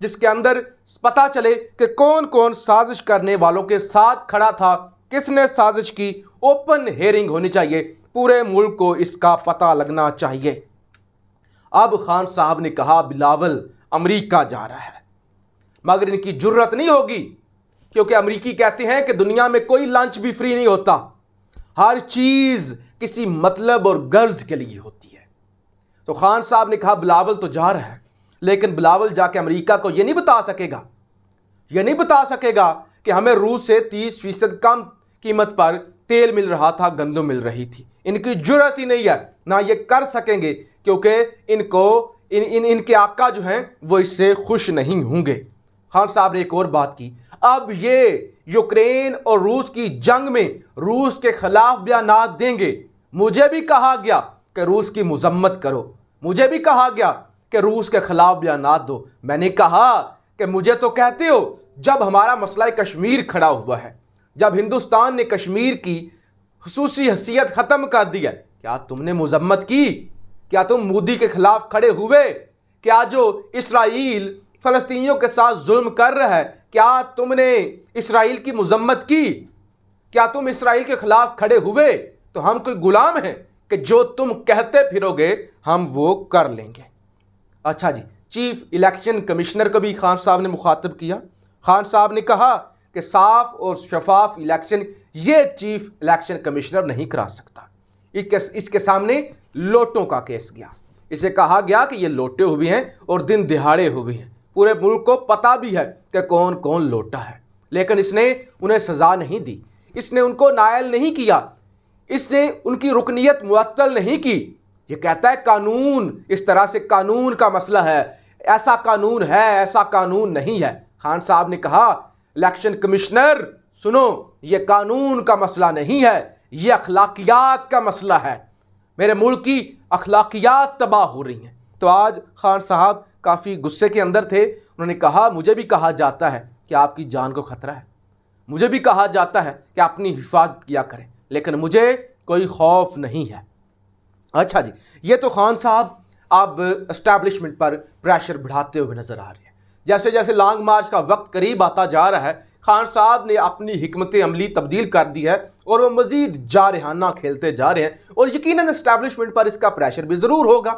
جس کے اندر پتہ چلے کہ کون کون سازش کرنے والوں کے ساتھ کھڑا تھا، کس نے سازش کی۔ اوپن ہیئرنگ ہونی چاہیے، پورے ملک کو اس کا پتہ لگنا چاہیے۔ اب خان صاحب نے کہا بلاول امریکہ جا رہا ہے، مگر ان کی جرت نہیں ہوگی، کیونکہ امریکی کہتے ہیں کہ دنیا میں کوئی لنچ بھی فری نہیں ہوتا، ہر چیز کسی مطلب اور غرض کے لیے ہوتی ہے۔ تو خان صاحب نے کہا بلاول تو جا رہا ہے، لیکن بلاول جا کے امریکہ کو یہ نہیں بتا سکے گا کہ ہمیں روس سے 30% کم قیمت پر تیل مل رہا تھا، گندم مل رہی تھی۔ ان کی جرت ہی نہیں ہے، نہ یہ کر سکیں گے، کیونکہ ان کے آقا جو ہیں وہ اس سے خوش نہیں ہوں گے۔ خان صاحب نے ایک اور بات کی، اب یہ یوکرین اور روس کی جنگ میں روس کے خلاف بیانات دیں گے۔ مجھے بھی کہا گیا کہ روس کی مذمت کرو، مجھے بھی کہا گیا کہ روس کے خلاف بیانات دو۔ میں نے کہا کہ مجھے تو کہتے ہو جب ہمارا مسئلہ کشمیر کھڑا ہوا ہے، جب ہندوستان نے کشمیر کی خصوصی حیثیت ختم کر دی ہے، کیا تم نے مذمت کی؟ کیا تم مودی کے خلاف کھڑے ہوئے؟ کیا جو اسرائیل فلسطینیوں کے ساتھ ظلم کر رہا ہے، کیا تم نے اسرائیل کی مذمت کی؟ کیا تم اسرائیل کے خلاف کھڑے ہوئے؟ تو ہم کوئی غلام ہیں کہ جو تم کہتے پھرو گے ہم وہ کر لیں گے۔ اچھا جی، چیف الیکشن کمشنر کو بھی خان صاحب نے مخاطب کیا۔ خان صاحب نے کہا کہ صاف اور شفاف الیکشن یہ چیف الیکشن کمشنر نہیں کرا سکتا، اس کے سامنے لوٹوں کا کیس گیا۔ اسے کہا گیا کہ یہ لوٹے ہوئے ہیں اور دن دہاڑے ہوئے ہیں، پورے ملک کو پتہ بھی ہے کہ کون کون لوٹا ہے، لیکن اس نے انہیں سزا نہیں دی، اس نے ان کو نائل نہیں کیا، اس نے ان کی رکنیت معطل نہیں کی۔ یہ کہتا ہے قانون، اس طرح سے قانون کا مسئلہ ہے، ایسا قانون ہے، ایسا قانون نہیں ہے۔ خان صاحب نے کہا الیکشن کمشنر سنو، یہ قانون کا مسئلہ نہیں ہے، یہ اخلاقیات کا مسئلہ ہے، میرے ملک کی اخلاقیات تباہ ہو رہی ہیں۔ تو آج خان صاحب کافی غصے کے اندر تھے، انہوں نے کہا مجھے بھی کہا جاتا ہے کہ آپ کی جان کو خطرہ ہے، مجھے بھی کہا جاتا ہے کہ اپنی حفاظت کیا کریں، لیکن مجھے کوئی خوف نہیں ہے۔ اچھا جی، یہ تو خان صاحب اب اسٹیبلشمنٹ پر پریشر بڑھاتے ہوئے نظر آ رہے ہیں۔ جیسے جیسے لانگ مارچ کا وقت قریب آتا جا رہا ہے، خان صاحب نے اپنی حکمت عملی تبدیل کر دی ہے اور وہ مزید جارحانہ کھیلتے جا رہے ہیں، اور یقیناً اسٹیبلشمنٹ پر اس کا پریشر بھی ضرور ہوگا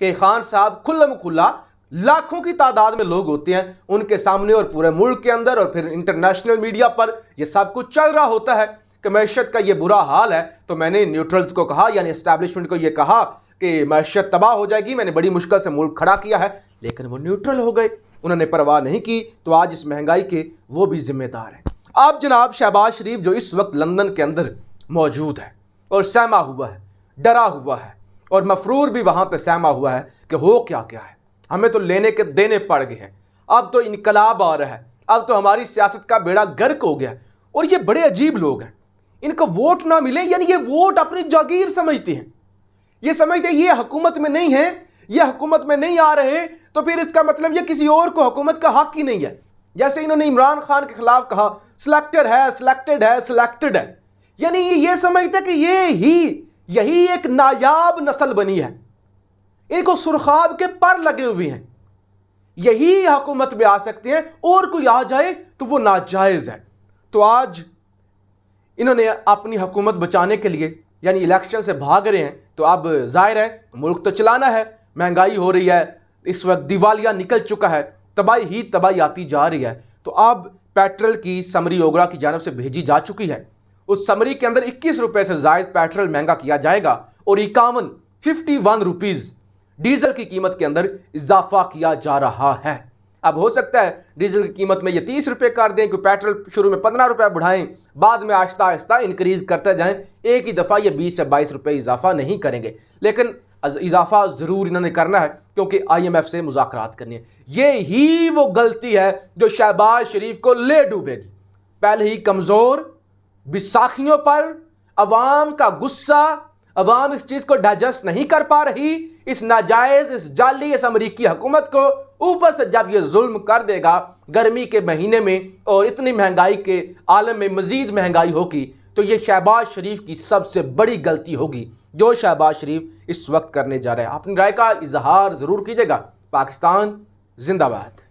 کہ خان صاحب کھلم کھلا، لاکھوں کی تعداد میں لوگ ہوتے ہیں ان کے سامنے اور پورے ملک کے اندر اور پھر انٹرنیشنل میڈیا پر یہ سب کچھ چل رہا ہوتا ہے کہ معیشت کا یہ برا حال ہے، تو میں نے نیوٹرلز کو کہا، یعنی اسٹیبلشمنٹ کو یہ کہا کہ معیشت تباہ ہو جائے گی، میں نے بڑی مشکل سے ملک کھڑا کیا ہے، لیکن وہ نیوٹرل ہو گئے، انہوں نے پرواہ نہیں کی۔ تو آج اس مہنگائی کے وہ بھی ذمہ دار ہیں۔ اب جناب شہباز شریف جو اس وقت لندن کے اندر موجود ہے اور سہما ہوا ہے، ڈرا ہوا ہے، اور مفرور بھی وہاں پہ سہما ہوا ہے کہ ہو کیا ہے، ہمیں تو لینے کے دینے پڑ گئے ہیں، اب تو انقلاب آ رہا ہے، اب تو ہماری سیاست کا بیڑا غرق ہو گیا۔ اور یہ بڑے عجیب لوگ ہیں، ان کو ووٹ نہ ملے، یعنی یہ ووٹ اپنی جاگیر سمجھتے ہیں، یہ سمجھتے ہیں یہ حکومت میں نہیں ہے، یہ حکومت میں نہیں آ رہے تو پھر اس کا مطلب یہ کسی اور کو حکومت کا حق ہی نہیں ہے۔ جیسے انہوں نے عمران خان کے خلاف کہا سلیکٹڈ ہے، سلیکٹڈ ہے، سلیکٹڈ ہے، یعنی یہ سمجھتے کہ یہی ایک نایاب نسل بنی ہے، ان کو سرخاب کے پر لگے ہوئے ہیں، یہی حکومت میں آ سکتے ہیں، اور کوئی آ جائے تو وہ ناجائز ہے۔ تو آج انہوں نے اپنی حکومت بچانے کے لیے یعنی الیکشن سے بھاگ رہے ہیں، تو اب ظاہر ہے ملک تو چلانا ہے، مہنگائی ہو رہی ہے، اس وقت دیوالیہ نکل چکا ہے، تباہی ہی تباہی آتی جا رہی ہے۔ تو اب پیٹرول کی سمری اوگرا کی جانب سے بھیجی جا چکی ہے، اس سمری کے اندر 21 روپے سے زائد پیٹرول مہنگا کیا جائے گا اور 51 روپیز ڈیزل کی قیمت کے اندر اضافہ کیا جا رہا ہے۔ اب ہو سکتا ہے ڈیزل کی قیمت میں یہ 30 روپے کر دیں کہ پیٹرول شروع میں 15 روپے بڑھائیں، بعد میں آہستہ آہستہ انکریز کرتے جائیں، ایک ہی دفعہ یہ 20 سے 22 روپے اضافہ نہیں کریں گے، لیکن اضافہ ضرور انہوں نے کرنا ہے کیونکہ IMF سے مذاکرات کرنے ہیں۔ یہی وہ غلطی ہے جو شہباز شریف کو لے ڈوبے گی، پہلے ہی کمزور، بیساکھیوں پر عوام کا غصہ، عوام اس چیز کو ڈائجسٹ نہیں کر پا رہی، اس ناجائز، اس جعلی، اس امریکی حکومت کو، اوپر سے جب یہ ظلم کر دے گا گرمی کے مہینے میں اور اتنی مہنگائی کے عالم میں مزید مہنگائی ہوگی، تو یہ شہباز شریف کی سب سے بڑی غلطی ہوگی جو شہباز شریف اس وقت کرنے جا رہے ہیں۔ اپنی رائے کا اظہار ضرور کیجیے گا۔ پاکستان زندہ باد.